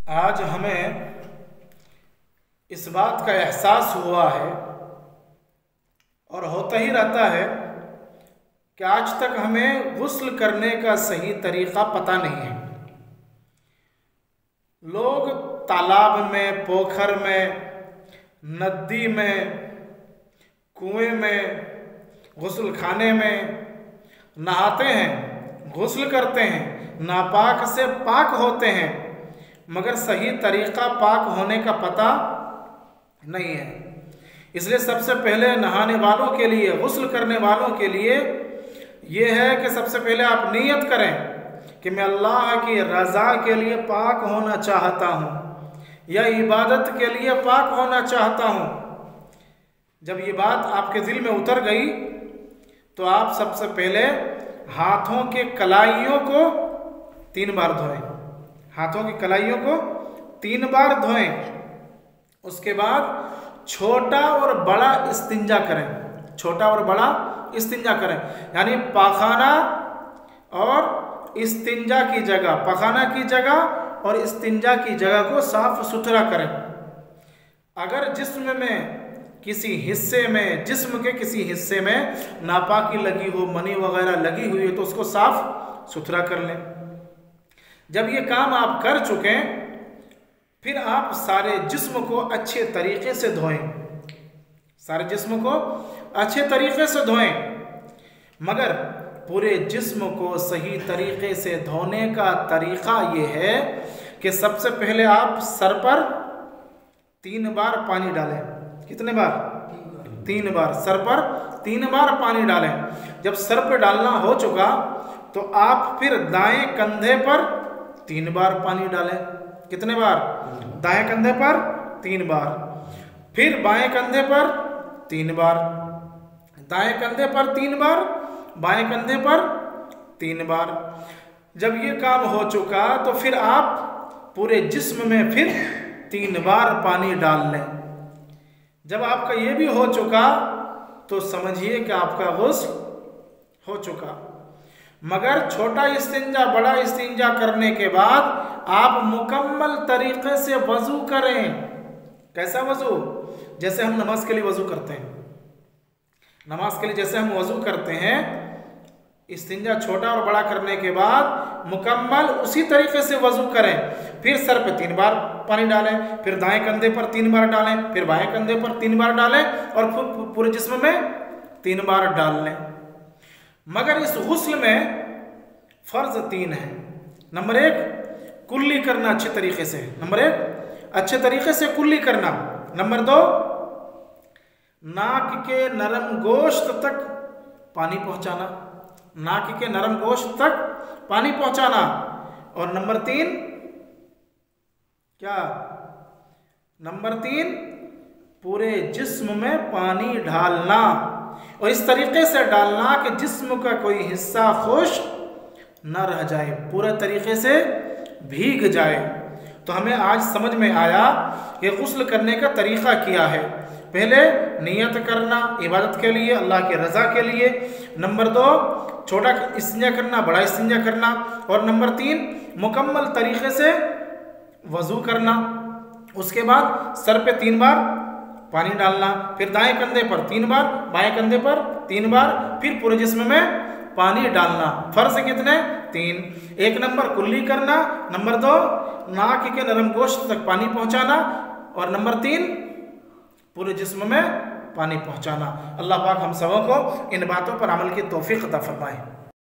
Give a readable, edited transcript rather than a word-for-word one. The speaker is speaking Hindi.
आज हमें इस बात का एहसास हुआ है और होता ही रहता है कि आज तक हमें गुस्ल करने का सही तरीक़ा पता नहीं है। लोग तालाब में, पोखर में, नदी में, कुएं में, गुस्ल खाने में नहाते हैं, गुस्ल करते हैं, नापाक से पाक होते हैं, मगर सही तरीक़ा पाक होने का पता नहीं है। इसलिए सबसे पहले नहाने वालों के लिए, गुस्ल करने वालों के लिए ये है कि सबसे पहले आप नीयत करें कि मैं अल्लाह की रज़ा के लिए पाक होना चाहता हूँ या इबादत के लिए पाक होना चाहता हूँ। जब ये बात आपके दिल में उतर गई तो आप सबसे पहले हाथों के कलाइयों को 3 बार धोएं। हाथों की कलाइयों को 3 बार धोएं। उसके बाद छोटा और बड़ा इस्तिंजा करें। छोटा और बड़ा इस्तिंजा करें, यानी पाखाना और इस्तिंजा की जगह, पाखाना की जगह और इस्तिंजा की जगह को साफ सुथरा करें। अगर जिस्म में किसी हिस्से में, जिस्म के किसी हिस्से में नापाकी लगी हो, मनी वगैरह लगी हुई है, तो उसको साफ सुथरा कर लें। जब ये काम आप कर चुके फिर आप सारे जिस्म को अच्छे तरीके से धोएं। सारे जिस्म को अच्छे तरीके से धोएं, मगर पूरे जिस्म को सही तरीके से धोने का तरीका ये है कि सबसे पहले आप सर पर 3 बार पानी डालें। कितने बार? 3 बार। सर पर 3 बार पानी डालें। जब सर पर डालना हो चुका तो आप फिर दाएं कंधे पर 3 बार पानी डालें। कितने बार? दाएं कंधे पर 3 बार, फिर बाएं कंधे पर 3 बार, दाएं कंधे पर 3 बार, बाएं कंधे पर 3 बार। जब ये काम हो चुका तो फिर आप पूरे जिस्म में फिर 3 बार पानी डाल लें। जब आपका ये भी हो चुका तो समझिए कि आपका गुस्ल हो चुका। मगर छोटा इस्तिंजा, बड़ा इस्तिंजा करने के बाद आप मुकम्मल तरीके से वज़ू करें। कैसा वज़ू? जैसे हम नमाज के लिए वज़ू करते हैं। नमाज के लिए जैसे हम वज़ू करते हैं, इस्तिंजा छोटा और बड़ा करने के बाद मुकम्मल उसी तरीके से वज़ू करें। फिर सर पे 3 बार पानी डालें, फिर दाएं कंधे पर 3 बार डालें, फिर बाएं कंधे पर 3 बार डालें और फिर पूरे जिस्म में 3 बार डाल लें। मगर इस गुस्ल में फ़र्ज़ 3 है। नंबर 1, कुल्ली करना अच्छे तरीके से। नंबर 1, अच्छे तरीके से कुल्ली करना। नंबर 2, नाक के नरम गोश्त तक पानी पहुंचाना। नाक के नरम गोश्त तक पानी पहुंचाना। और नंबर 3 क्या? नंबर 3, पूरे जिस्म में पानी डालना और इस तरीके से डालना कि जिस्म का कोई हिस्सा खुश्क न रह जाए, पूरे तरीके से भीग जाए। तो हमें आज समझ में आया कि गुस्ल करने का तरीक़ा क्या है। पहले नियत करना इबादत के लिए, अल्लाह की रज़ा के लिए। नंबर 2, छोटा इस्तिंजा करना, बड़ा इस्तिंजा करना। और नंबर 3, मुकम्मल तरीके से वज़ू करना। उसके बाद सर पे 3 बार पानी डालना, फिर दाएं कंधे पर 3 बार, बाएं कंधे पर 3 बार, फिर पूरे जिस्म में पानी डालना। फ़र्ज़ कितने? 3। 1 नंबर कुल्ली करना, नंबर 2 नाक के नरम गोश्त तक पानी पहुंचाना, और नंबर 3 पूरे जिस्म में पानी पहुंचाना। अल्लाह पाक हम सबों को इन बातों पर अमल की तौफीक अता फरमाए।